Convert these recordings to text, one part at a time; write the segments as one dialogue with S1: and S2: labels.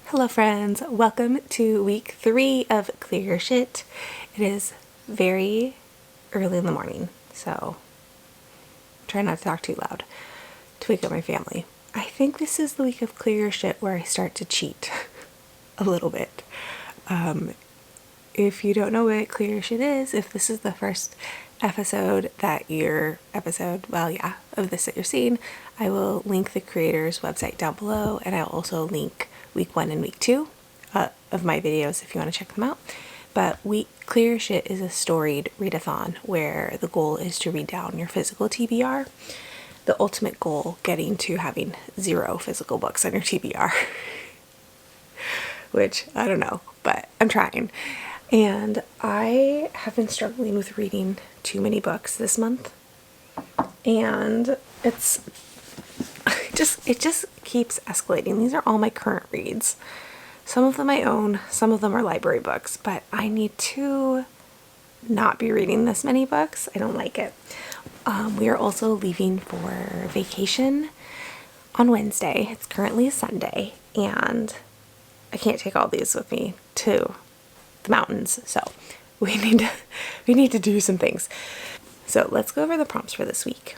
S1: Hello friends, welcome to week 3 of Clearursh. It is very early in the morning, so try not to talk too loud to wake up my family. I think this is the week of Clearursh where I start to cheat a little bit. If you don't know what Clearursh is, if this is the first episode of this that you're seeing, I will link the creator's website down below, and I'll also link week 1 and week 2 of my videos if you want to check them out. But Clearursh is a storied readathon where the goal is to read down your physical TBR. The ultimate goal, getting to having 0 physical books on your TBR. Which, I don't know, but I'm trying. And I have been struggling with reading too many books this month. And it just keeps escalating. These are all my current reads. Some of them I own, some of them are library books, but I need to not be reading this many books. I don't like it. We are also leaving for vacation on Wednesday. It's currently a Sunday, and I can't take all these with me to the mountains, so we need to do some things. So let's go over the prompts for this week.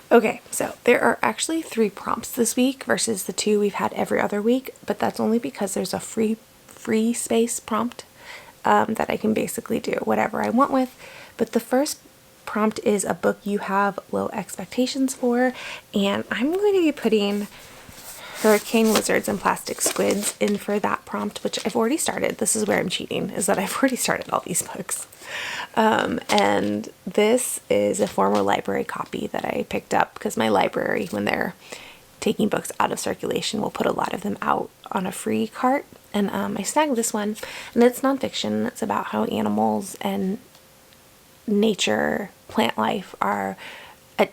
S1: Okay, so there are actually 3 prompts this week versus the 2 we've had every other week, but that's only because there's a free space prompt that I can basically do whatever I want with. But the first prompt is a book you have low expectations for, and I'm going to be putting Hurricane Lizards and Plastic Squids in for that prompt, which I've already started. This is where I'm cheating, is that I've already started all these books. And this is a former library copy that I picked up because my library, when they're taking books out of circulation, will put a lot of them out on a free cart. And I snagged this one, and it's nonfiction. It's about how animals and nature, plant life are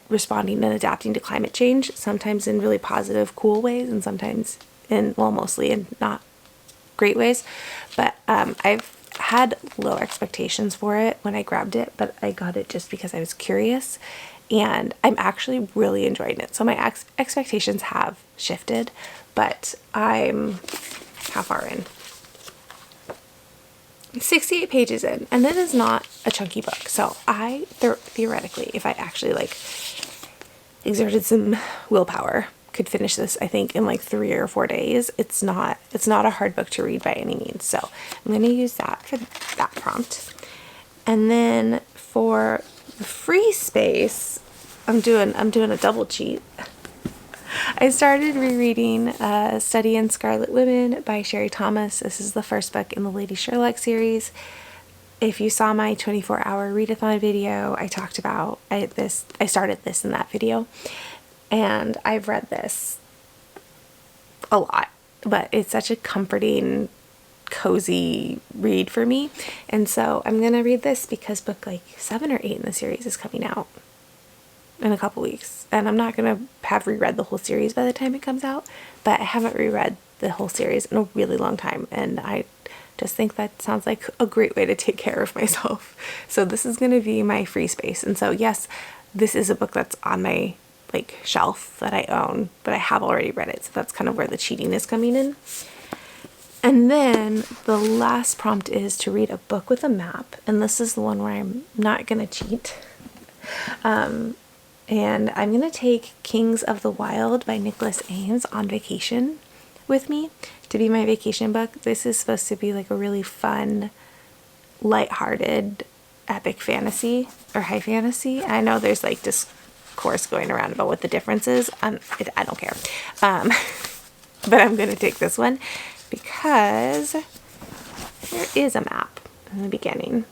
S1: responding and adapting to climate change, sometimes in really positive, cool ways, and sometimes mostly in not great ways. But I've had low expectations for it when I grabbed it, but I got it just because I was curious, and I'm actually really enjoying it. So my expectations have shifted, but I'm how far in? 68 pages in, and it is not a chunky book. So I theoretically, if I actually exerted some willpower, could finish this, I think, in 3 or 4 days. It's not a hard book to read by any means. So I'm going to use that for that prompt. And then for the free space, I'm doing a double cheat. I started rereading Study in Scarlet Women by Sherry Thomas. This is the first book in the Lady Sherlock series. If you saw my 24-hour readathon video, I talked about this. I started this in that video, and I've read this a lot, but it's such a comforting, cozy read for me. And so I'm going to read this because book 7 or 8 in the series is coming out in a couple weeks, and I'm not going to have reread the whole series by the time it comes out, but I haven't reread the whole series in a really long time, and I just think that sounds like a great way to take care of myself. So this is going to be my free space. And so yes, this is a book that's on my shelf that I own, but I have already read it, so that's kind of where the cheating is coming in. And then the last prompt is to read a book with a map, and this is the one where I'm not going to cheat. And I'm going to take Kings of the Wild by Nicholas Ames on vacation with me to be my vacation book. This is supposed to be a really fun, lighthearted, epic fantasy or high fantasy. I know there's discourse going around about what the difference is. I don't care. But I'm going to take this one because there is a map in the beginning.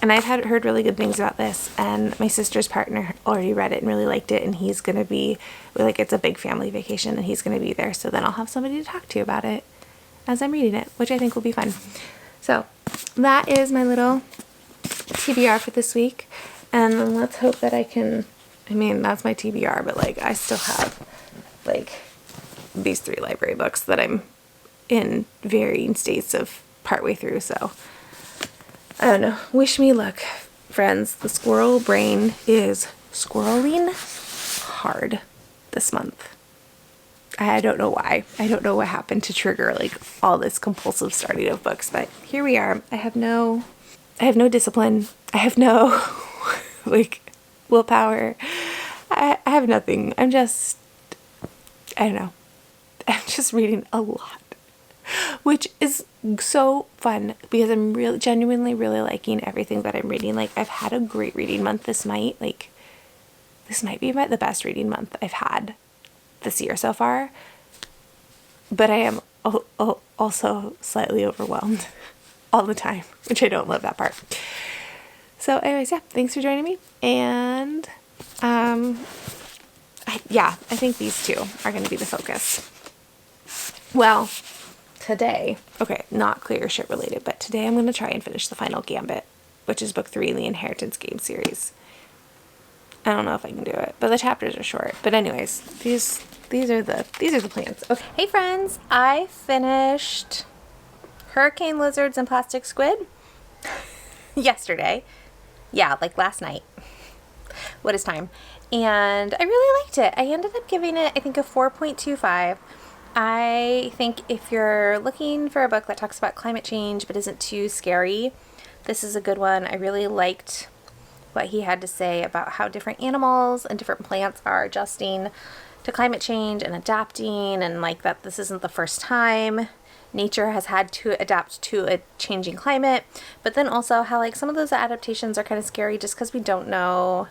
S1: And I've heard really good things about this, and my sister's partner already read it and really liked it, and he's going to be, it's a big family vacation, and he's going to be there, so then I'll have somebody to talk to about it as I'm reading it, which I think will be fun. So that is my little TBR for this week, and then let's hope that that's my TBR, but I still have these 3 library books that I'm in varying states of partway through, so I don't know. Wish me luck, friends. The squirrel brain is squirreling hard this month. I don't know why. I don't know what happened to trigger like all this compulsive starting of books, but here we are. I have no discipline. I have no like willpower. I have nothing. I don't know. I'm just reading a lot, which is so fun because I'm really genuinely really liking everything that I'm reading. Like, I've had a great reading month. This might be the best reading month I've had this year so far, but I am also slightly overwhelmed all the time, which I don't love that part. So anyways, yeah, thanks for joining me. And I think these two are going to be the focus. Well, today, okay, not Clearursh related, but today I'm going to try and finish the final Gambit, which is book 3 in the Inheritance game series. I don't know if I can do it, but the chapters are short. But anyways, these are the plans. Okay. Hey friends, I finished Hurricane Lizards and Plastic Squid yesterday. Yeah, like last night. What is time? And I really liked it. I ended up giving it, I think, a 4.25. I think if you're looking for a book that talks about climate change but isn't too scary, this is a good one. I really liked what he had to say about how different animals and different plants are adjusting to climate change and adapting, and like that this isn't the first time nature has had to adapt to a changing climate, but then also how like some of those adaptations are kind of scary just because we don't know,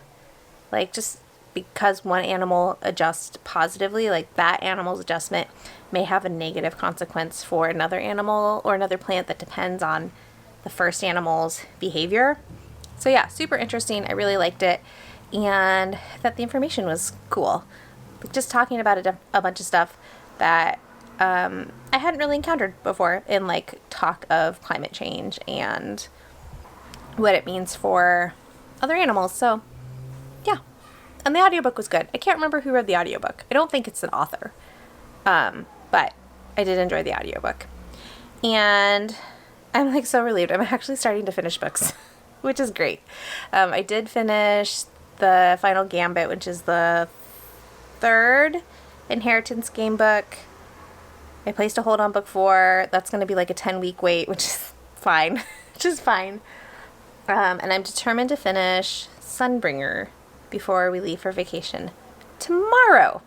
S1: like just because one animal adjusts positively, like that animal's adjustment may have a negative consequence for another animal or another plant that depends on the first animal's behavior. So yeah, super interesting. I really liked it, and I thought the information was cool. Like just talking about a bunch of stuff that I hadn't really encountered before in like talk of climate change and what it means for other animals. So yeah, and the audiobook was good. I can't remember who read the audiobook. I don't think it's an author, but I did enjoy the audiobook, and I'm like so relieved. I'm actually starting to finish books, which is great. I did finish the final Gambit, which is the 3rd Inheritance game book. I placed a hold on book 4. That's going to be like a 10-week wait, which is fine. And I'm determined to finish Sunbringer before we leave for vacation tomorrow.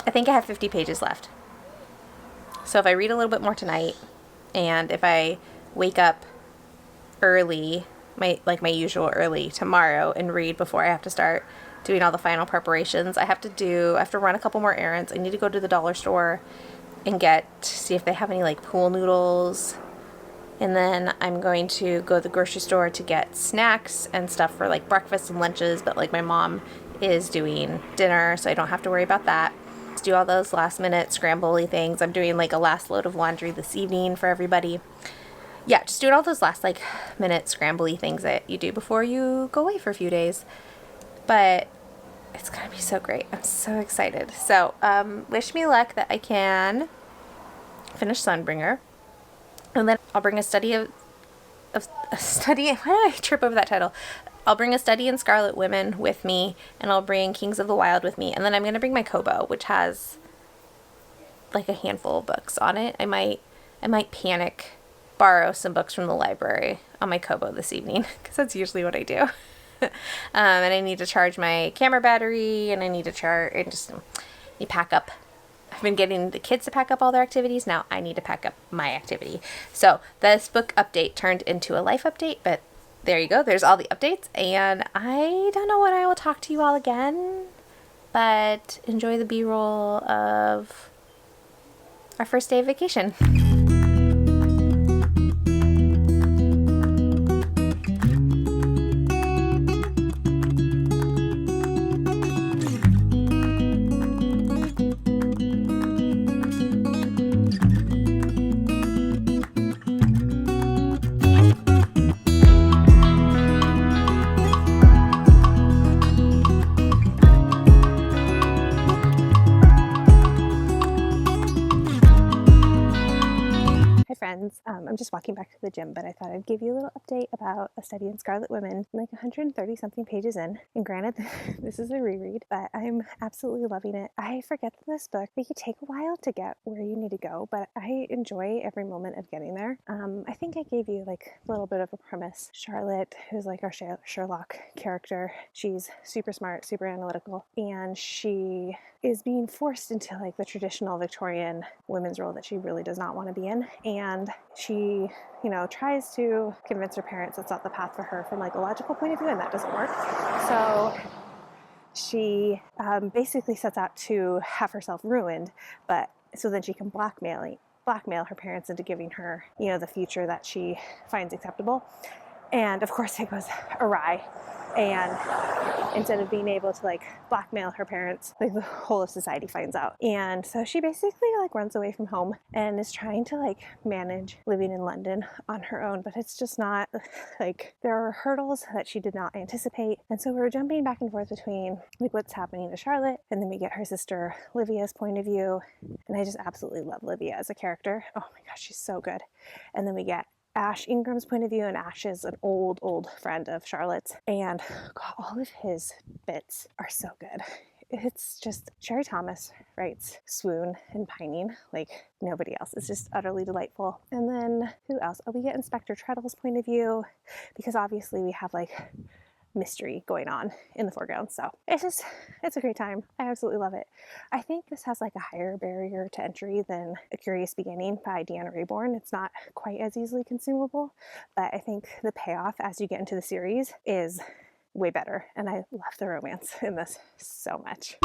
S1: I think I have 50 pages left. So if I read a little bit more tonight, and if I wake up early, my usual early tomorrow, and read before I have to start doing all the final preparations, I have to run a couple more errands. I need to go to the dollar store and see if they have any like pool noodles, and then I'm going to go to the grocery store to get snacks and stuff for like breakfast and lunches, but like my mom is doing dinner, so I don't have to worry about that. Just do all those last minute scrambly things. I'm doing like a last load of laundry this evening for everybody. Yeah, just doing all those last like minute scrambly things that you do before you go away for a few days. But it's gonna be so great. I'm so excited. So wish me luck that I can finish Sunbringer, and then I'll bring a study of a study. Why did I trip over that title? I'll bring a study in Scarlet Women with me, and I'll bring Kings of the Wild with me, and then I'm gonna bring my Kobo, which has like a handful of books on it. I might borrow some books from the library on my Kobo this evening, because that's usually what I do. And I need to charge my camera battery, and I need to pack up. I've been getting the kids to pack up all their activities. Now I need to pack up my activity. So this book update turned into a life update, but there you go. There's all the updates, and I don't know when I will talk to you all again, but enjoy the B-roll of our first day of vacation. Hi friends, I'm just walking back to the gym, but I thought I'd give you a little update about A Study in Scarlet Women, like 130 something pages in. And granted, this is a reread, but I'm absolutely loving it. I forget that this book, it could take a while to get where you need to go, but I enjoy every moment of getting there. I think I gave you like a little bit of a premise. Charlotte, who's like our Sherlock character, she's super smart, super analytical, and she is being forced into like the traditional Victorian women's role that she really does not want to be in. And she, tries to convince her parents it's not the path for her from like a logical point of view, and that doesn't work. So she basically sets out to have herself ruined, but so then she can blackmail her parents into giving her, the future that she finds acceptable. And of course it goes awry. And instead of being able to like blackmail her parents, like the whole of society finds out. And so she basically like runs away from home and is trying to like manage living in London on her own, but it's just not like, there are hurdles that she did not anticipate. And so we're jumping back and forth between like what's happening to Charlotte, and then we get her sister Livia's point of view. And I just absolutely love Livia as a character. Oh my gosh, she's so good. And then we get Ash Ingram's point of view, and Ash is an old friend of Charlotte's, and God, all of his bits are so good. It's just, Sherry Thomas writes swoon and pining like nobody else. It's just utterly delightful. And then who else? Oh, we get Inspector Treadle's point of view, because obviously we have like mystery going on in the foreground. So it's a great time. I absolutely love it. I think this has like a higher barrier to entry than A Curious Beginning by Deanna Raybourn. It's not quite as easily consumable, but I think the payoff as you get into the series is way better. And I love the romance in this so much.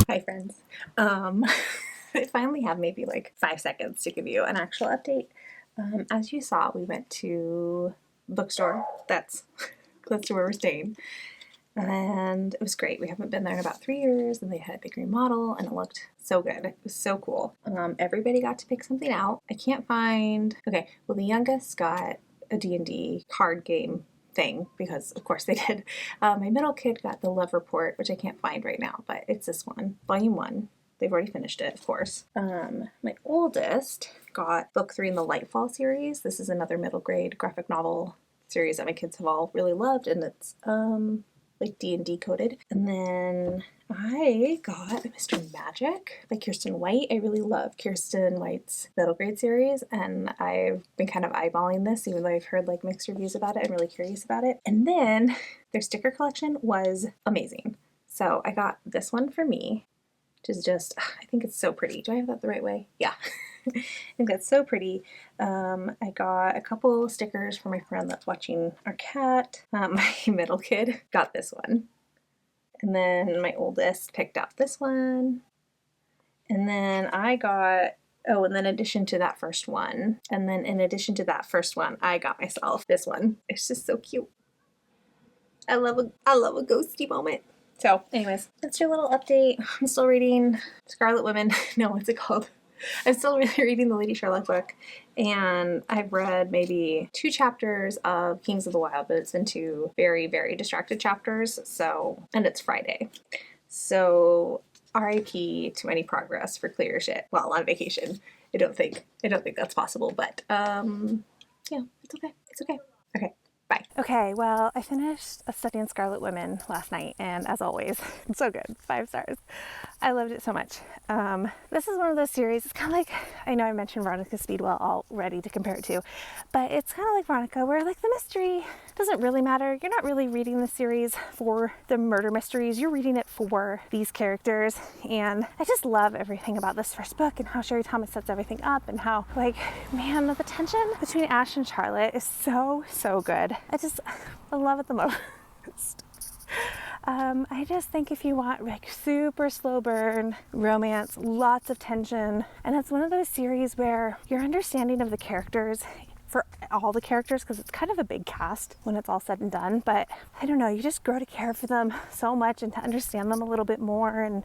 S1: Hi friends. I finally have maybe like 5 seconds to give you an actual update. As you saw, we went to a bookstore that's close to where we're staying, and it was great. We haven't been there in about 3 years, and they had a big remodel, and it looked so good. It was so cool. Everybody got to pick something out. I can't find... Okay, well, the youngest got a D&D card game thing, because of course they did. My middle kid got the Love Report, which I can't find right now, but it's this one, volume 1. They've already finished it, of course. My oldest got book 3 in the Lightfall series. This is another middle grade graphic novel series that my kids have all really loved, and it's like D&D coded. And then I got Mr. Magic by Kirsten White. I really love Kirsten White's middle grade series, and I've been kind of eyeballing this, even though I've heard like mixed reviews about it. I'm really curious about it. And then their sticker collection was amazing. So I got this one for me, which is just, I think it's so pretty. Do I have that the right way? Yeah. I think that's so pretty. I got a couple stickers for my friend that's watching our cat. My middle kid got this one. And then my oldest picked out this one. And then I got, oh, and then in addition to that first one, and then in addition to that first one, I got myself this one. It's just so cute. I love a ghosty moment. So anyways, that's your little update. I'm still reading Scarlet Women. No, what's it called? I'm still really reading the Lady Sherlock book, and I've read maybe 2 chapters of Kings of the Wild, but it's been 2 very, very distracted chapters, so, and it's Friday. So RIP to any progress for Clearursh while on vacation. I don't think that's possible, but yeah, it's okay. It's okay. Okay. Bye. Okay, well, I finished studying Scarlet Women last night, and as always, it's so good. 5 stars. I loved it so much. This is one of those series, it's kind of like, I know I mentioned Veronica Speedwell already to compare it to, but it's kind of like Veronica, where like the mystery doesn't really matter. You're not really reading the series for the murder mysteries. You're reading it for these characters, and I just love everything about this first book and how Sherry Thomas sets everything up, and how, like, man, the tension between Ash and Charlotte is so good. I love it the most. I just think if you want like super slow burn romance, lots of tension, and it's one of those series where your understanding of the characters, for all the characters, because it's kind of a big cast when it's all said and done, but I don't know, you just grow to care for them so much and to understand them a little bit more, and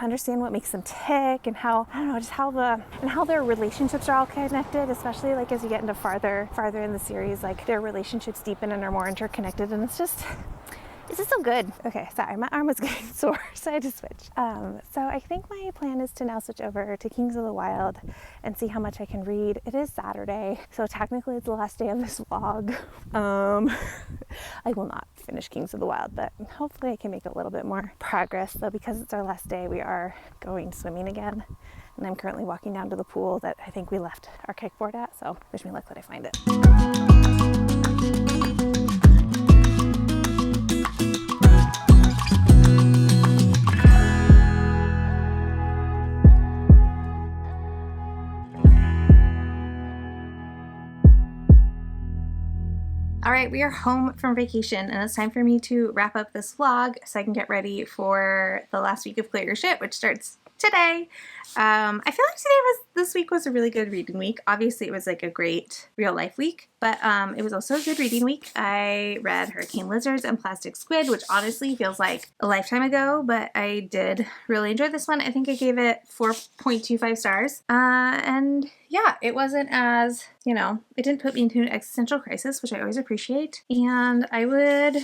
S1: understand what makes them tick, and how, I don't know, just how their relationships are all connected, especially like as you get into farther in the series, like their relationships deepen and are more interconnected, and it's just so good. Okay, sorry, my arm was getting sore, so I had to switch. So I think my plan is to now switch over to Kings of the Wild and see how much I can read. It is Saturday, so technically it's the last day of this vlog. I will not finish Kings of the Wild, but hopefully I can make a little bit more progress. Though because it's our last day, we are going swimming again, and I'm currently walking down to the pool that I think we left our kickboard at, so wish me luck that I find it. All right, we are home from vacation, and it's time for me to wrap up this vlog so I can get ready for the last week of Clearursh, which starts today. I feel like this week was a really good reading week. Obviously, it was like a great real life week, but it was also a good reading week. I read Hurricane Lizards and Plastic Squid, which honestly feels like a lifetime ago, but I did really enjoy this one. I think I gave it 4.25 stars. And yeah, it wasn't as, you know, it didn't put me into an existential crisis, which I always appreciate. And I would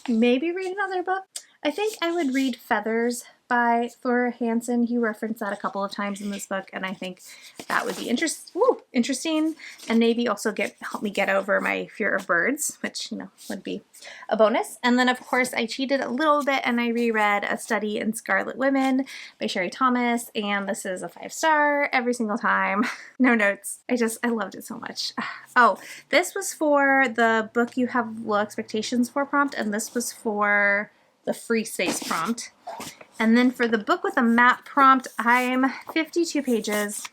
S1: maybe read another book. I think I would read Feathers by Thor Hansen. He referenced that a couple of times in this book, and I think that would be interesting, and maybe also help me get over my fear of birds, which, you know, would be a bonus. And then of course I cheated a little bit and I reread A Study in Scarlet Women by Sherry Thomas, and this is a 5-star every single time. No notes. I loved it so much. Oh, this was for the book you have low expectations for prompt, and this was for the free space prompt. And then for the book with a map prompt, I'm 52 pages,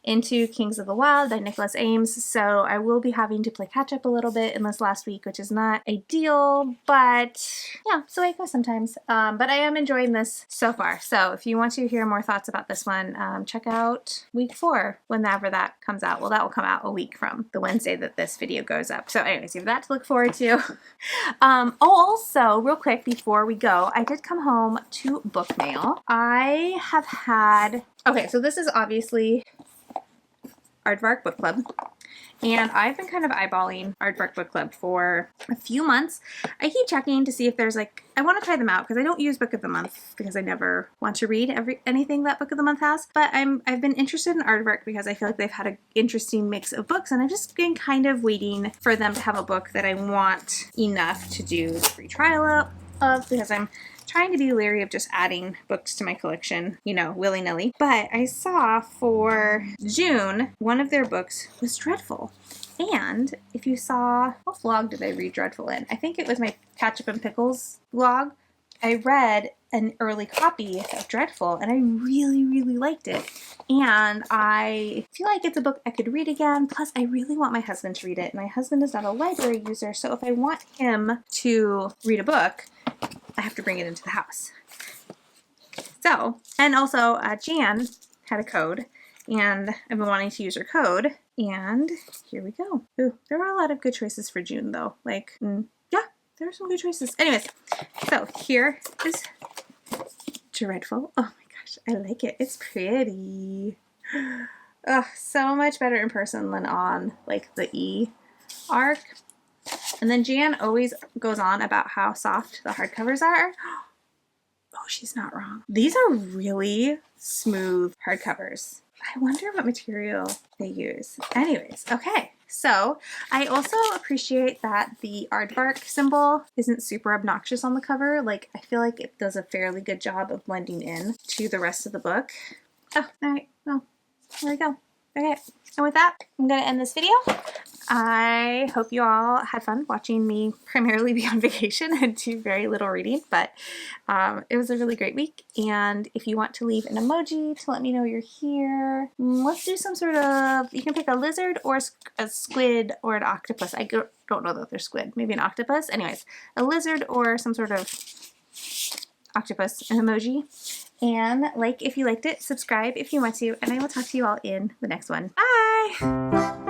S1: into Kings of the Wild by Nicholas Ames. So I will be having to play catch up a little bit in this last week, which is not ideal, but yeah, so I go sometimes. But I am enjoying this so far. So if you want to hear more thoughts about this one, check out week 4, whenever that comes out. Well, that will come out a week from the Wednesday that this video goes up. So anyways, you have that to look forward to. Also, real quick before we go, I did come home to book mail. I have had, okay, so this is obviously Aardvark Book Club, and I've been kind of eyeballing Aardvark Book Club for a few months. I keep checking to see if there's like, I want to try them out because I don't use Book of the Month because I never want to read anything that Book of the Month has, but I've been interested in Aardvark because I feel like they've had an interesting mix of books, and I've just been kind of waiting for them to have a book that I want enough to do the free trial of, because I'm trying to be leery of just adding books to my collection, you know, willy-nilly. But I saw for June, one of their books was Dreadful. And if you saw, what vlog did I read Dreadful in? I think it was my Ketchup and Pickles vlog. I read an early copy of Dreadful, and I really liked it. And I feel like it's a book I could read again. Plus, I really want my husband to read it. My husband is not a library user, so if I want him to read a book, I have to bring it into the house. So, and also Jan had a code, and I've been wanting to use her code, and here we go. Ooh, there were a lot of good choices for June though. Like, yeah, there are some good choices. Anyways, so here is Dreadful. Oh my gosh, I like it. It's pretty. Oh, so much better in person than on like the e-arc. And then Jan always goes on about how soft the hardcovers are. Oh Oh, she's not wrong. These are really smooth hardcovers. I wonder what material they use. Anyways, okay. So I also appreciate that the aardvark symbol isn't super obnoxious on the cover. Like, I feel like it does a fairly good job of blending in to the rest of the book. Oh, all right. Well, there we go. Okay. And with that, I'm going to end this video. I hope you all had fun watching me primarily be on vacation and do very little reading, but it was a really great week. And if you want to leave an emoji to let me know you're here, let's do some sort of, you can pick a lizard or a squid or an octopus. I don't know that they're squid, maybe an octopus. Anyways, a lizard or some sort of octopus, an emoji. And like if you liked it, subscribe if you want to, and I will talk to you all in the next one. Bye!